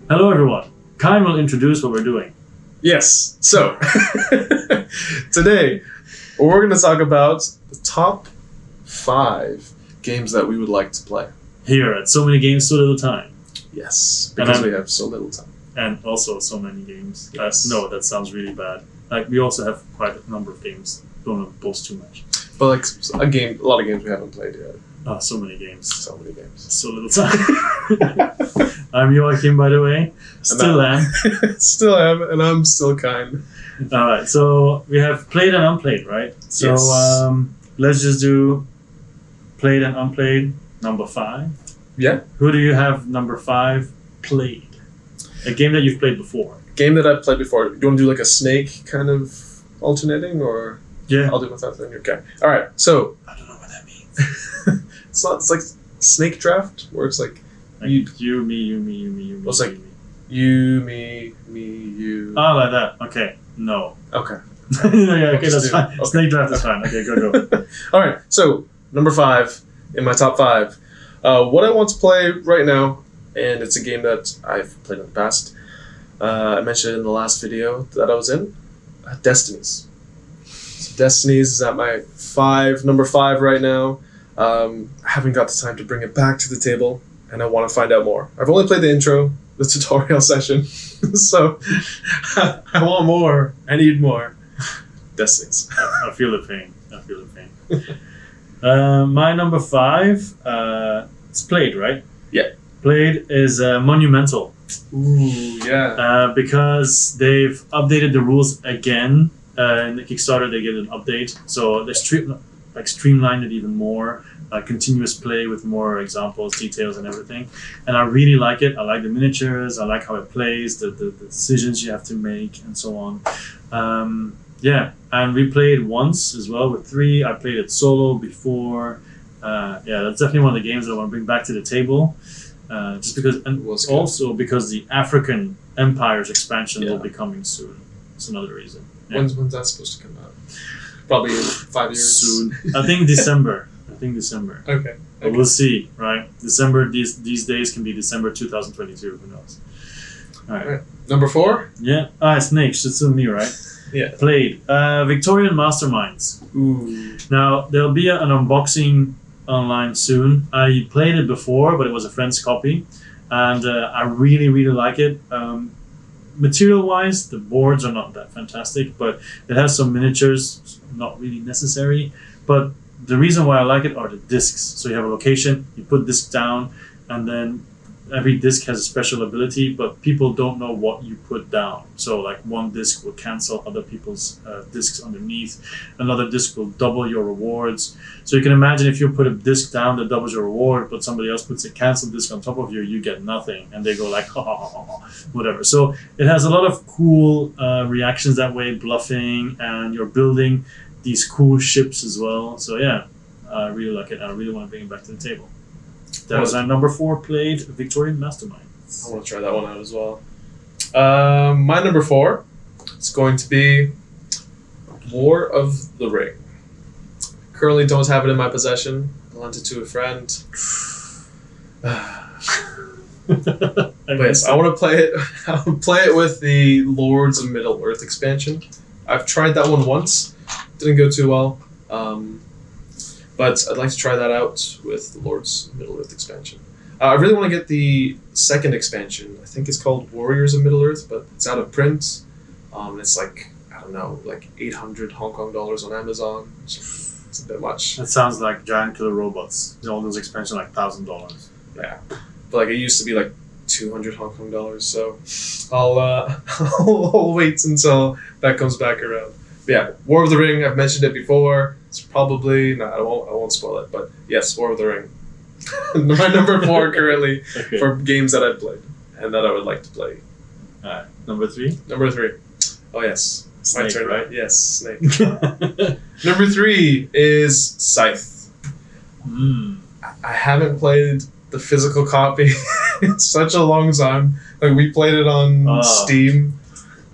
Hello everyone. Kyne will introduce what we're doing. Yes. So today we're going to talk about the top 5 games that we would like to play. Here at So Many Games, So Little Time. Yes, because we have so little time. And also so many games. Yes. No, that sounds really bad. Like we also have quite a number of games. Don't want to boast too much. But like a lot of games we haven't played yet. Oh, so many games. So many games. So little time. I'm Joachim, by the way. Still am. Still am, and I'm still Kyne. Alright, so we have played and unplayed, right? So Yes. Let's just do played and unplayed, number 5. Yeah. Who do you have number 5 played? A game that you've played before. Game that I've played before. Do you want to do like a snake kind of alternating, or Yeah. I'll do it without that? Okay. All right. So I don't know what that means. it's like snake draft, where it's like Like you, me, you, me, you, me, you, me. It's you, like- me. you, me, you. Oh, like that. Okay. No. Okay. Yeah, okay, Just that's do- fine. okay. Snake draft is fine. Okay, go. All right. So number 5 in my top 5. What I want to play right now, and it's a game that I've played in the past. I mentioned in the last video that I was in, Destinies. So Destinies is at my number 5 right now. I haven't got the time to bring it back to the table, and I want to find out more. I've only played the intro, the tutorial session, so I want more. I need more. Destinies. I feel the pain. My number 5, it's played, right? Yeah. Played is Monumental. Ooh, yeah. Because they've updated the rules again. In the Kickstarter, they get an update. So they streamlined it even more. Continuous play with more examples, details, and everything. And I really like it. I like the miniatures. I like how it plays, the decisions you have to make, and so on. Yeah, and we played once as well with 3. I played it solo before. Yeah, that's definitely one of the games that I want to bring back to the table. Just because, and Was good. also because the African Empire's expansion will Yeah. be coming soon. That's another reason. Yeah. When's that supposed to come out? Probably in 5 years. Soon. I think December. Okay. But we'll see, right? December, these days can be December 2022. Who knows? All right. Alright. Number 4? Yeah. Snakes. It's still me, right? Yeah. Played. Victorian Masterminds. Ooh. Now, there'll be an unboxing online soon. I played it before, but it was a friend's copy. And I really, really like it. Material-wise, the boards are not that fantastic, but it has some miniatures, not really necessary. But the reason why I like it are the discs. So you have a location, you put disc down, and then every disc has a special ability, but people don't know what you put down. So like one disc will cancel other people's discs underneath. Another disc will double your rewards. So you can imagine if you put a disc down that doubles your reward, but somebody else puts a cancel disc on top of you get nothing. And they go like, ha, ha, ha, ha, ha, whatever. So it has a lot of cool reactions that way, bluffing, and you're building these cool ships as well. So yeah, I really like it. I really want to bring it back to the table. That was our number 4 played, Victorian Masterminds. I want to try that one out as well. My number 4 is going to be War of the Ring. Currently don't have it in my possession. I lent it to a friend. But yes, I want to play it. I want to play it with the Lords of Middle Earth expansion. I've tried that one once. Didn't go too well. But I'd like to try that out with the Lords of Middle Earth expansion. I really want to get the second expansion. I think it's called Warriors of Middle Earth, but it's out of print. It's like, I don't know, like 800 Hong Kong dollars on Amazon. It's a bit much. That sounds like Giant Killer Robots. All those expansions like $1,000. Yeah. But like it used to be like 200 Hong Kong dollars, so I'll I'll wait until that comes back around. But yeah, War of the Ring, I've mentioned it before. It's probably I won't spoil it, but yes, War of the Ring. My number 4 currently Okay. for games that I've played and that I would like to play. Alright. Number 3? Number 3. Oh yes. My Snake, turn, right? Yes, Snake. Number 3 is Scythe. I haven't played the physical copy in such a long time. Like we played it on Steam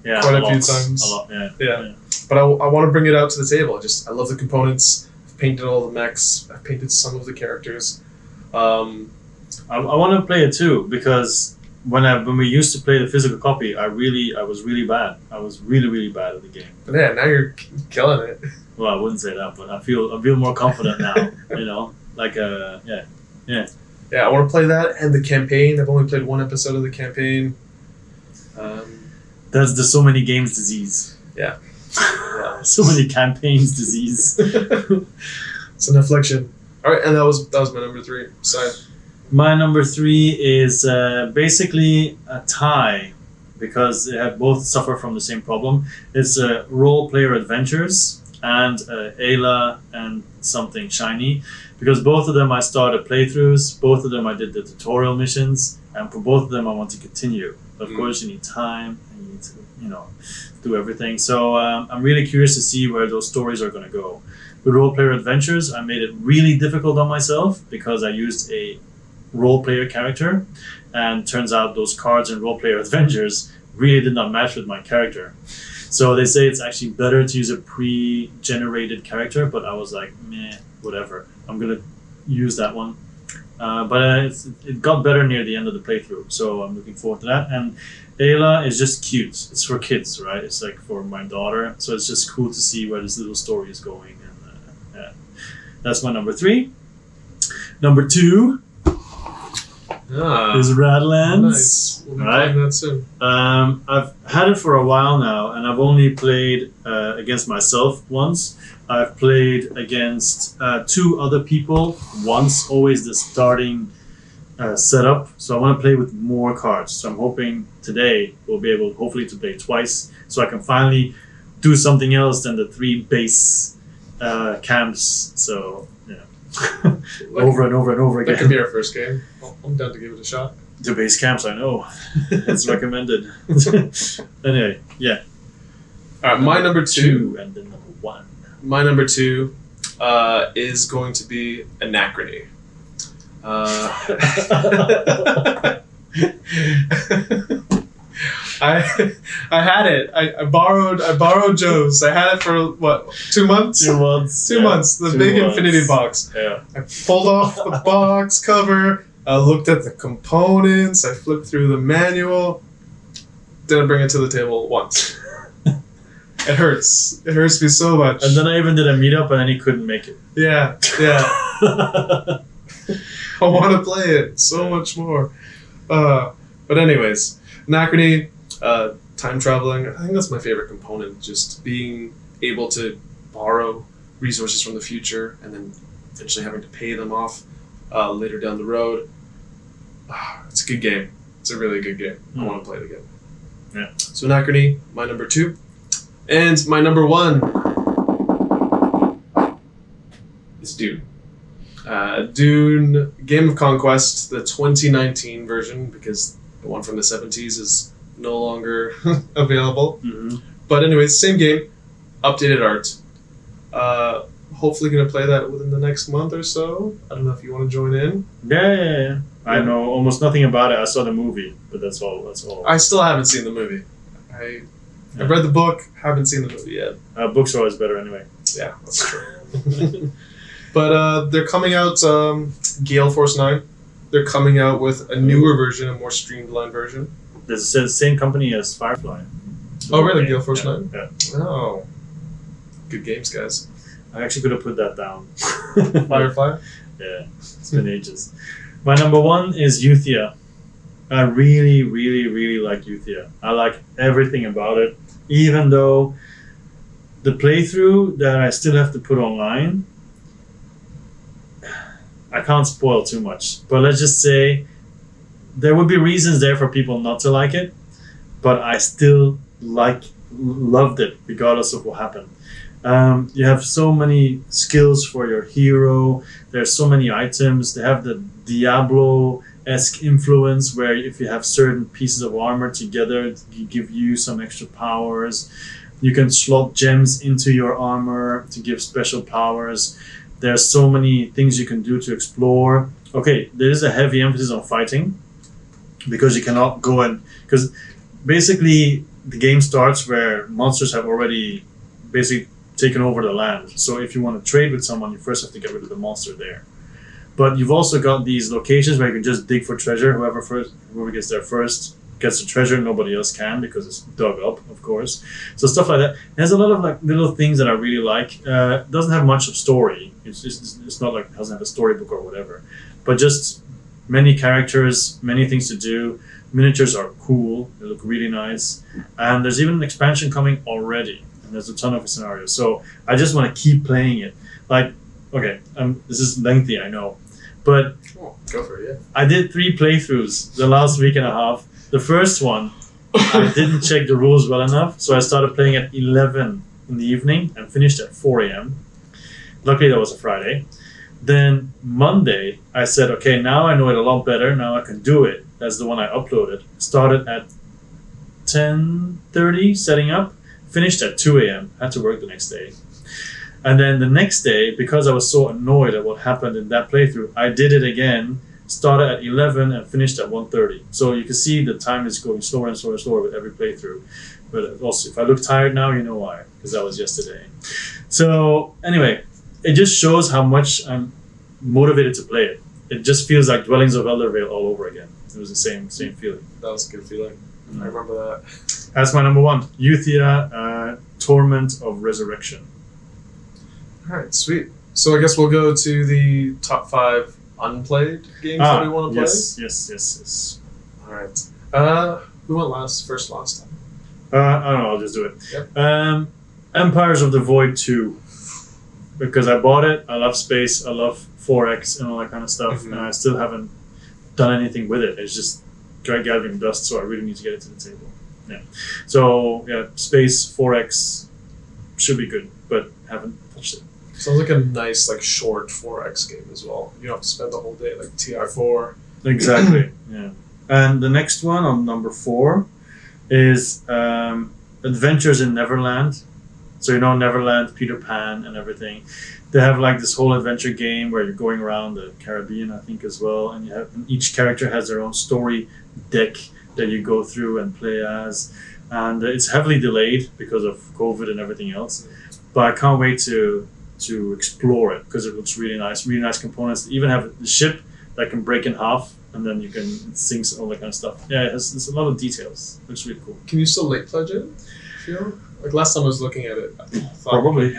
Yeah, quite a lot. few times. A lot, yeah. Yeah. But I want to bring it out to the table. I love the components. I've painted all the mechs. I've painted some of the characters. I want to play it too because when we used to play the physical copy, I was really bad. I was really bad at the game. But yeah, now you're killing it. Well, I wouldn't say that, but I feel more confident now. You know, like yeah. Yeah, I want to play that and the campaign. I've only played one episode of the campaign. That's the so many games disease. Yeah. So many campaigns disease. It's an affliction. All right, and that was my number 3. Scythe. My number 3 is basically a tie because they have both suffer from the same problem. It's role player adventures and Eila and something shiny, because both of them I started playthroughs, both of them I did the tutorial missions, and for both of them I want to continue. Of course, you need time and you need to do everything. So I'm really curious to see where those stories are going to go. With role player adventures, I made it really difficult on myself because I used a role player character, and turns out those cards in role player adventures really did not match with my character. So they say it's actually better to use a pre-generated character, but I was like, meh, whatever. I'm gonna use that one. But it got better near the end of the playthrough, so I'm looking forward to that. And Eila is just cute. It's for kids, right? It's like for my daughter, so it's just cool to see where this little story is going. And yeah, that's my number 3. Number 2 is Radlands. Nice. We'll be playing that soon. I've had it for a while now, and I've only played against myself once. I've played against 2 other people once, always the starting setup. So I want to play with more cards. So I'm hoping today we'll be able, hopefully, to play twice, so I can finally do something else than the 3 base camps. So yeah, over and over and over again. That could be our first game. I'm down to give it a shot. The base camps, I know. It's recommended. Anyway, yeah. All right, my number 2 and then number 1. My number 2 is going to be Anachrony. I had it. I borrowed Joe's. I had it for what, 2 months? 2 months. 2 months. The big Infinity box. Yeah. I pulled off the box cover. I looked at the components. I flipped through the manual. Didn't bring it to the table once. It hurts. It hurts me so much. And then I even did a meetup, and then he couldn't make it. Yeah. I want to play it so much more. But anyways, Anachrony, time traveling. I think that's my favorite component. Just being able to borrow resources from the future and then eventually having to pay them off later down the road. It's a good game. It's a really good game. I want to play it again. Yeah. So Anachrony, my number 2. And my number 1 is Dune. Dune Game of Conquest, the 2019 version, because the one from the 70s is no longer available. Mm-hmm. But anyways, same game, updated art. Hopefully going to play that within the next month or so. I don't know if you want to join in. Yeah. I know almost nothing about it. I saw the movie, but that's all. I still haven't seen the movie. I've read the book, haven't seen the movie yet. Books are always better anyway. Yeah, that's true. But they're coming out, Gale Force 9. They're coming out with a newer version, a more streamlined version. It's the same company as Firefly. Oh, really? Gale Force 9? Yeah. Oh. Good games, guys. I actually could have put that down. Firefly? Yeah, it's been ages. My number 1 is Euthia. I really, really, really like Euthia. I like everything about it, even though the playthrough that I still have to put online, I can't spoil too much. But let's just say there would be reasons there for people not to like it, but I still loved it regardless of what happened. You have so many skills for your hero. There's so many items. They have the Diablo-esque influence where if you have certain pieces of armor together, you give you some extra powers. You can slot gems into your armor to give special powers. There's so many things you can do to explore. Okay, there is a heavy emphasis on fighting because you cannot go and... Because basically the game starts where monsters have already basically taken over the land. So if you want to trade with someone, you first have to get rid of the monster there. But you've also got these locations where you can just dig for treasure. Whoever gets there first gets the treasure. Nobody else can because it's dug up, of course. So stuff like that. There's a lot of like little things that I really like. It doesn't have much of story. It's not like it doesn't have a storybook or whatever. But just many characters, many things to do. Miniatures are cool. They look really nice. And there's even an expansion coming already. And there's a ton of scenarios. So I just want to keep playing it. Like, okay, this is lengthy, I know. But go for it, yeah. I did 3 playthroughs the last week and a half. The first one, I didn't check the rules well enough. So I started playing at 11 in the evening and finished at 4 a.m. Luckily, that was a Friday. Then Monday, I said, okay, now I know it a lot better. Now I can do it. That's the one I uploaded. Started at 10:30, setting up. Finished at 2 a.m. Had to work the next day. And then the next day, because I was so annoyed at what happened in that playthrough, I did it again, started at 11 and finished at 1:30. So you can see the time is going slower and slower and slower with every playthrough. But also, if I look tired now, you know why, because that was yesterday. So anyway, it just shows how much I'm motivated to play it. It just feels like Dwellings of Eldervale all over again. It was the same feeling. That was a good feeling. I remember that. That's my number 1. Euthia, Torment of Resurrection. All right, sweet. So I guess we'll go to the top 5 unplayed games that we want to play. Yes. All right. Who went first last time? I don't know. I'll just do it. Yep. Empires of the Void 2. Because I bought it. I love space. I love 4X and all that kind of stuff. Mm-hmm. And I still haven't done anything with it. It's just gathering dust. So I really need to get it to the table. Yeah. So yeah, space 4X should be good, but haven't touched it. Sounds like a nice, like, short 4X game as well. You don't have to spend the whole day, like TI4. Exactly, yeah. And the next one on number 4 is Adventures in Neverland. So you know Neverland, Peter Pan and everything. They have like this whole adventure game where you're going around the Caribbean, I think, as well. And each character has their own story deck that you go through and play as. And it's heavily delayed because of COVID and everything else. But I can't wait to explore it because it looks really nice components. They even have the ship that can break in half and then it sinks, all that kind of stuff. Yeah, there's a lot of details. It looks really cool. Can you still late pledge it? Like last time I was looking at it, I thought probably.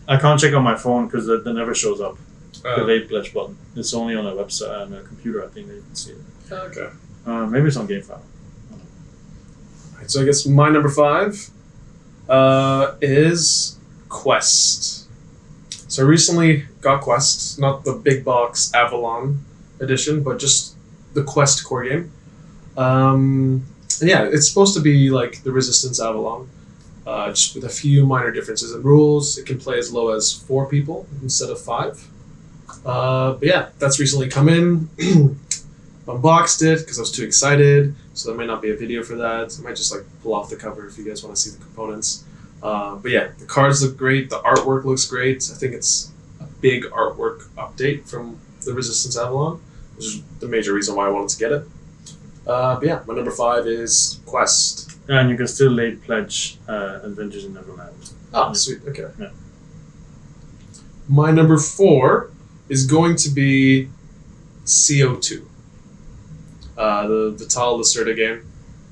I can't check on my phone because that never shows up. The late pledge button. It's only on a website, on a computer. I think that you can see it. Okay. Maybe it's on GameFile. Alright, so I guess my number 5 is Quest. So I recently got Quest, not the big box Avalon edition, but just the Quest core game. And yeah, it's supposed to be like the Resistance Avalon, just with a few minor differences in rules. It can play as low as 4 people instead of 5. But yeah, that's recently come in. Unboxed it because I was too excited, so there might not be a video for that. I might just like pull off the cover if you guys want to see the components. But yeah, the cards look great. The artwork looks great. I think it's a big artwork update from the Resistance Avalon, which is the major reason why I wanted to get it. But yeah, my number 5 is Quest. And you can still late pledge Adventures in Neverland. Ah, sweet. Okay. Yeah. My number 4 is going to be CO2. The Vital Lacerda game.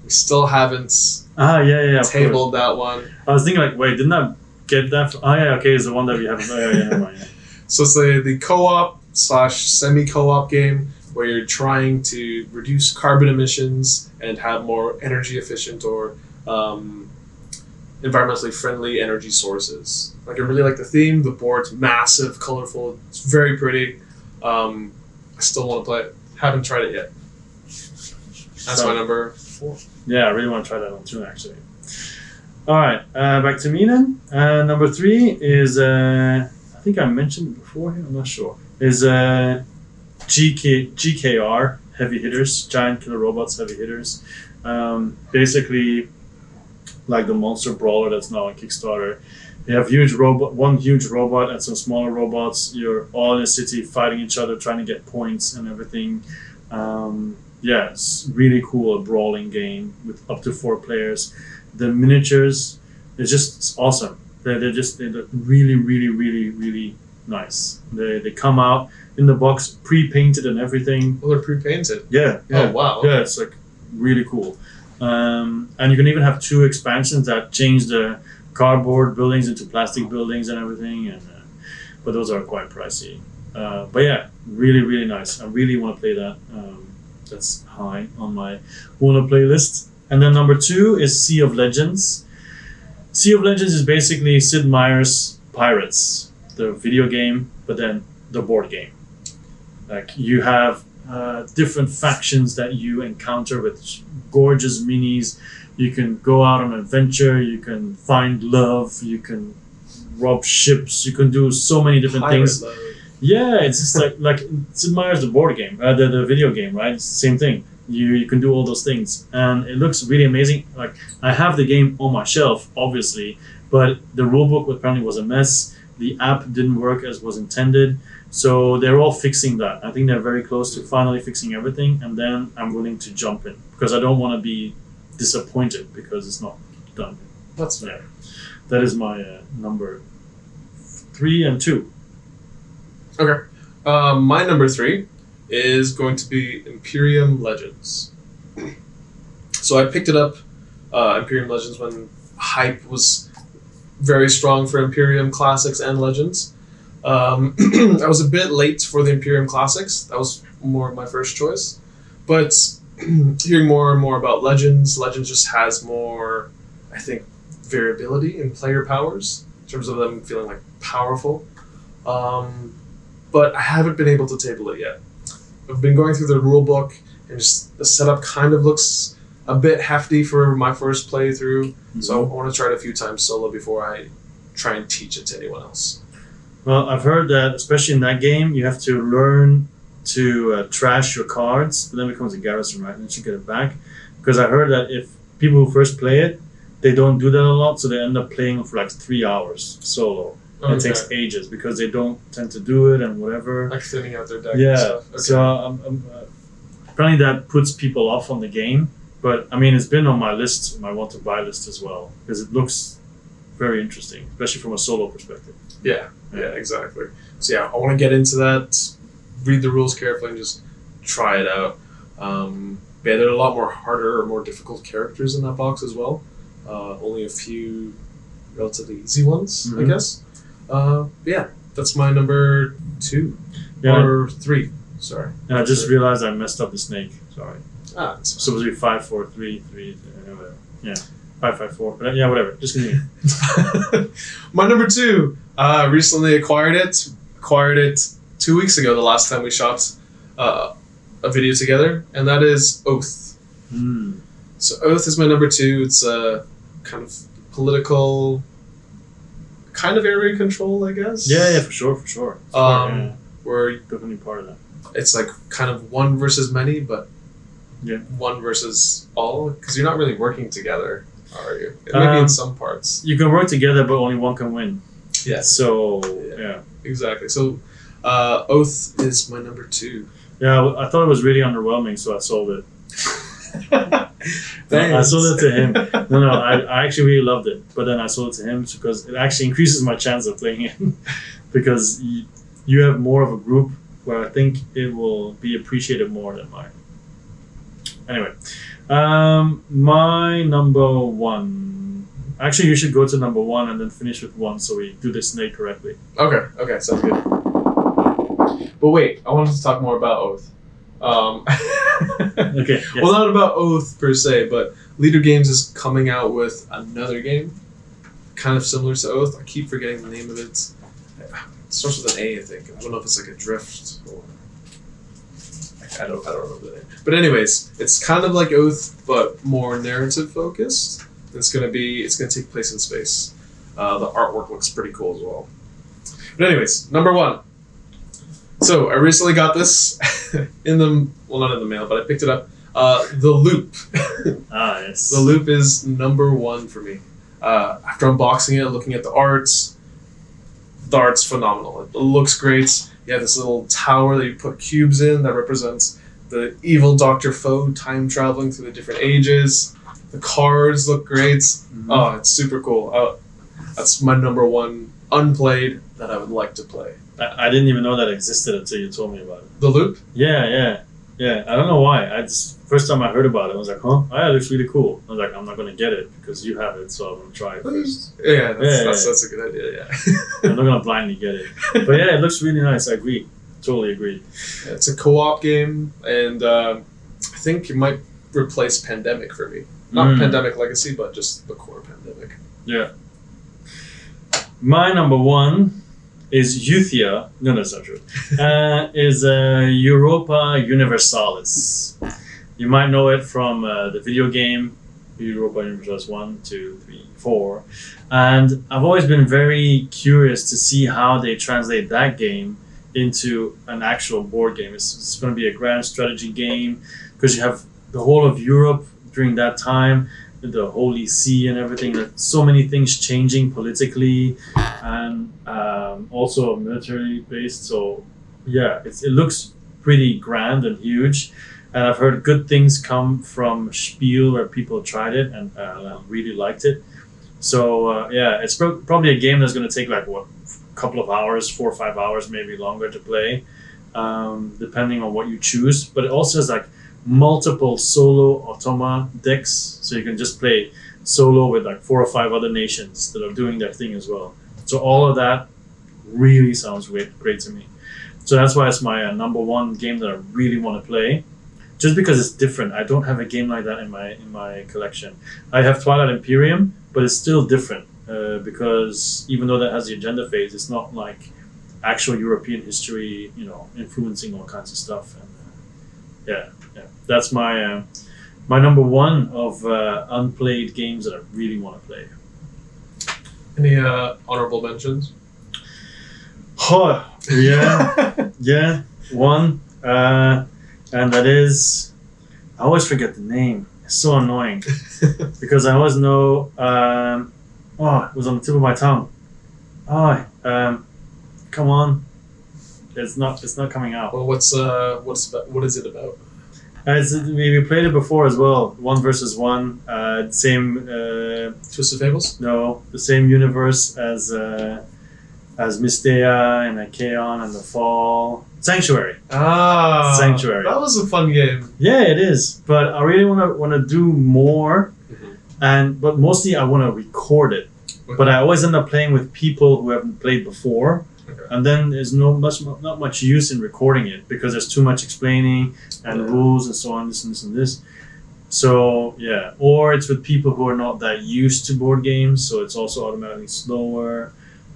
We still haven't tabled that one. I was thinking like, wait, didn't I get that? Okay, it's the one that we haven't. Never mind. Yeah. So it's the co-op / semi-co-op game where you're trying to reduce carbon emissions and have more energy efficient or environmentally friendly energy sources. Like, I really like the theme. The board's massive, colorful. It's very pretty. I still want to play it. Haven't tried it yet. That's my number 4. Yeah, I really want to try that one too, actually. All right, back to me then. Number 3 is, I think I mentioned it before here, I'm not sure, is GKR, Heavy Hitters, Giant Killer Robots Heavy Hitters. Basically, like the monster brawler that's now on Kickstarter. You have one huge robot and some smaller robots. You're all in a city fighting each other, trying to get points and everything. Yeah, it's really cool, a brawling game with up to 4 players. The miniatures, it's awesome. They look really, really, really, really nice. They come out in the box pre-painted and everything. Well, they're pre-painted. Yeah. Oh, wow. Yeah, it's like really cool. And you can even have 2 expansions that change the cardboard buildings into plastic buildings and everything. And but those are quite pricey. But yeah, really, really nice. I really want to play that. That's high on my wanna play list. And then number 2 is Sea of Legends. Sea of Legends is basically Sid Meier's Pirates, the video game, but then the board game. Like you have different factions that you encounter with gorgeous minis. You can go out on an adventure. You can find love. You can rob ships. You can do so many different things. Love. Yeah, it's just like Sid Meier's the board game, the video game, right? It's the same thing. You can do all those things, and it looks really amazing. Like I have the game on my shelf, obviously, but the rulebook apparently was a mess. The app didn't work as was intended, so they're all fixing that. I think they're very close to finally fixing everything, and then I'm willing to jump in because I don't want to be disappointed because it's not done. That's fair. That is my number 3 and 2. Okay. My number 3 is going to be Imperium Legends. So I picked it up, Imperium Legends, when hype was very strong for Imperium Classics and Legends. I was a bit late for the Imperium Classics. That was more of my first choice. But hearing more and more about Legends just has more, I think, variability in player powers in terms of them feeling like powerful. But I haven't been able to table it yet. I've been going through the rule book, and just the setup kind of looks a bit hefty for my first playthrough. Mm-hmm. So I want to try it a few times solo before I try and teach it to anyone else. Well, I've heard that, especially in that game, you have to learn to trash your cards, but then it becomes a garrison, right? And you get it back. Because I heard that if people who first play it, they don't do that a lot, so they end up playing for like 3 hours solo. Okay. It takes ages because they don't tend to do it and whatever. Like thinning out their deck and stuff. Okay. So apparently that puts people off on the game. But I mean, it's been on my list, my want to buy list as well, because it looks very interesting, especially from a solo perspective. Yeah, exactly. So yeah, I want to get into that, read the rules carefully, and just try it out. There are a lot more harder or more difficult characters in that box as well. Only a few relatively easy ones, mm-hmm. I guess. Yeah, that's my number 2. Yeah. Or 3, sorry. And I just realized I messed up the snake, sorry. It's supposed to be 5, 4, 3, 3, whatever. Yeah, 5, 5, 4. But yeah, whatever. Just continue. My number 2. Recently acquired it. Acquired it 2 weeks ago. The last time we shot a video together, and that is Oath. Mm. So Oath is my number 2. It's a kind of political, kind of area control, I guess. Yeah, for sure. We're definitely part of that. It's like kind of one versus many, but yeah, one versus all, because you're not really working together, are you? Maybe in some parts. You can work together, but only one can win. Yeah. So, yeah. Exactly. So, Oath is my number 2. Yeah, I thought it was really underwhelming, so I sold it. I sold it to him. No, I actually really loved it, but then I sold it to him because it actually increases my chance of playing it because you have more of a group where I think it will be appreciated more than mine. Anyway, my number 1. Actually, you should go to number 1 and then finish with 1 so we do the snake correctly. Okay, sounds good. But wait, I wanted to talk more about Oath. Okay. Yes. Well, not about Oath per se, but Leader Games is coming out with another game, kind of similar to Oath. I keep forgetting the name of it. It starts with an A, I think. I don't know if it's like a drift or I don't remember the name. But anyways, it's kind of like Oath, but more narrative focused. It's gonna take place in space. The artwork looks pretty cool as well. But anyways, number 1. So I recently got this not in the mail, but I picked it up. The Loop. Yes. The Loop is number 1 for me. After unboxing it, looking at the art's phenomenal. It looks great. You have this little tower that you put cubes in that represents the evil Dr. Foe time traveling through the different ages. The cards look great. Mm-hmm. Oh, it's super cool. That's my number one unplayed that I would like to play. I didn't even know that existed until you told me about it. The Loop? Yeah. I don't know why. First time I heard about it, I was like, huh? Oh, yeah, it looks really cool. I was like, I'm not going to get it because you have it, so I'm going to try it first. Yeah, that's a good idea, yeah. I'm not going to blindly get it. But yeah, it looks really nice. I agree. Totally agree. Yeah, it's a co-op game, and I think it might replace Pandemic for me. Not Pandemic Legacy, but just the core Pandemic. Yeah. My number one is Euthia. No, that's not true. Is Europa Universalis. You might know it from the video game Europa Universalis 1, 2, 3, 4. And I've always been very curious to see how they translate that game into an actual board game. It's going to be a grand strategy game because you have the whole of Europe during that time, the Holy See and everything. So many things changing politically and also military based. So yeah, it looks pretty grand and huge. And I've heard good things come from Spiel where people tried it and really liked it. So yeah, it's probably a game that's going to take like a couple of hours, 4 or 5 hours, maybe longer to play, depending on what you choose. But it also has like multiple solo automa decks, so you can just play solo with like 4 or 5 other nations that are doing their thing as well. So all of that really sounds great to me. So that's why it's my number one game that I really want to play, just because it's different. I don't have a game like that in my collection. I have Twilight Imperium, but it's still different because even though that has the agenda phase, it's not like actual European history, influencing all kinds of stuff. And yeah, that's my my number one of unplayed games that I really want to play. Any honorable mentions? Oh, yeah, one, and that is, I always forget the name. It's so annoying because I always know. It was on the tip of my tongue. Come on, it's not coming out. Well, what is it about? We played it before as well. 1 versus 1. Same. Twisted Fables? No, the same universe as Mystea and Achaeon and the Fall. Sanctuary. Sanctuary. That was a fun game. Yeah, it is. But I really want to do more, but mostly I want to record it. Okay. But I always end up playing with people who haven't played before. Okay. And then there's not much use in recording it because there's too much explaining and rules and so on, this and this and this. So yeah, or it's with people who are not that used to board games, so it's also automatically slower.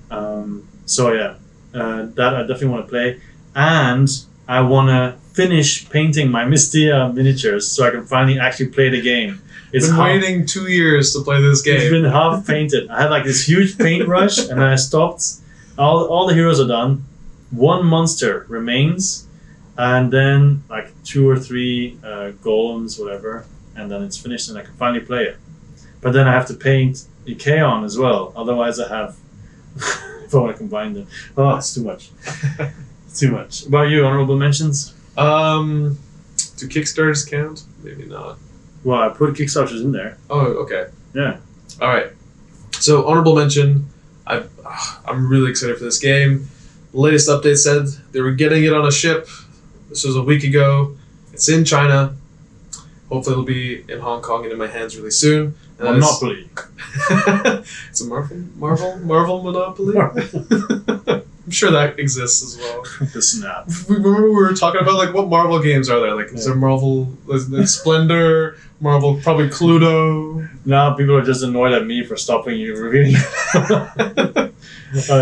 So yeah, that I definitely want to play, and I want to finish painting my Mystea miniatures so I can finally actually play the game. It's been waiting 2 years to play this game. It's been half painted. I had like this huge paint rush, and then I stopped. All the heroes are done. 1 monster remains, and then like 2 or 3 golems, whatever, and then it's finished, and I can finally play it. But then I have to paint Achaeon as well. Otherwise, I have. If I want to combine them, it's too much. It's too much. What about you? Honorable mentions? Do Kickstarters count? Maybe not. Well, I put Kickstarters in there. Oh, okay. Yeah. All right. So honorable mention. I'm really excited for this game. The latest update said they were getting it on a ship. This was a week ago. It's in China. Hopefully it'll be in Hong Kong and in my hands really soon. Monopoly. It's a Marvel Monopoly. I'm sure that exists as well. The snap. Remember we were talking about like what Marvel games are there? Like is there Marvel Splendor, Marvel probably Cluedo. Now people are just annoyed at me for stopping you revealing.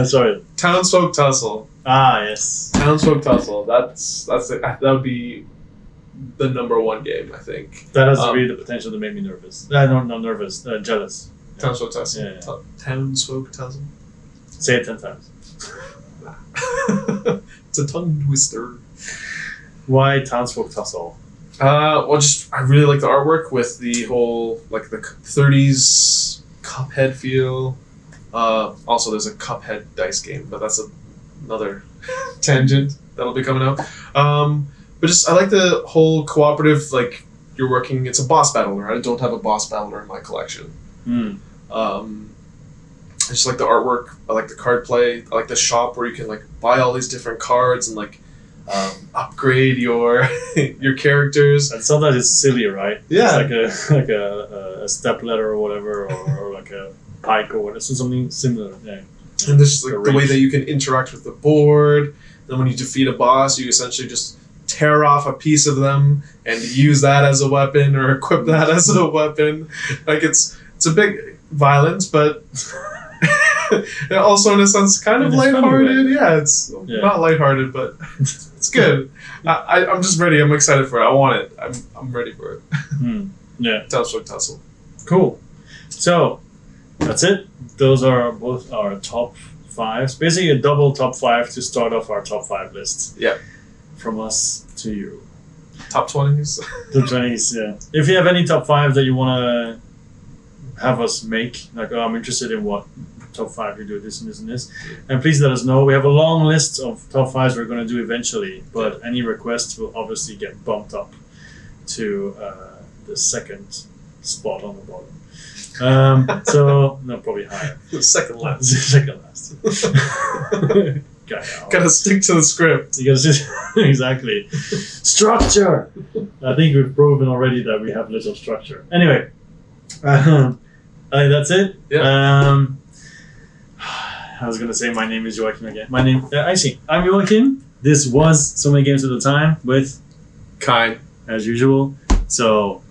Sorry. Townsfolk Tussle. Yes. Townsfolk Tussle. That's it. That would be the number one game, I think. That has really the potential to make me nervous. No, not nervous. Jealous. Townsfolk Tussle. Yeah. Townsfolk Tussle. Say it 10 times. It's a tongue twister. Why Townsfolk Tussle? I really like the artwork with the whole like the 30s Cuphead feel. Also, there's a Cuphead dice game, but that's another tangent that'll be coming out. But I like the whole cooperative, like you're working. It's a boss battler. I don't have a boss battler in my collection. It's just like the artwork. I like the card play. I like the shop where you can like buy all these different cards and like upgrade your your characters. And sometimes it's silly, right? Yeah. It's like a step ladder or whatever, or like a pike or whatever. So something similar. Yeah. And this is like the way reach. that you can interact with the board. Then when you defeat a boss, you essentially just tear off a piece of them and use that as a weapon or equip that as a weapon. Like it's a big violence, but also in a sense kind of lighthearted. Yeah, it's not lighthearted, but it's good. I'm just ready. I'm excited for it. I want it. I'm ready for it. Yeah. Townsfolk Tussle. Cool. So that's it. Those are both our top 5s. Basically a double top 5 to start off our top 5 list. Yeah. From us to you. Top 20s. Top 20s, yeah. If you have any top 5 that you want to have us make, like, oh, I'm interested in what top 5 you do this and this and this, and please let us know. We have a long list of top 5s we're going to do eventually, but any requests will obviously get bumped up to the second spot on the bottom. So, no, probably higher. Second last. Second last. Gotta stick to the script. You gotta exactly. Structure! I think we've proven already that we have little structure. Anyway, that's it. Yeah. I was gonna say my name is Joachim again. My name, I'm Joachim. This was So Many Games at a Time with Kyne. As usual. So,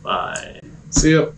bye. See ya.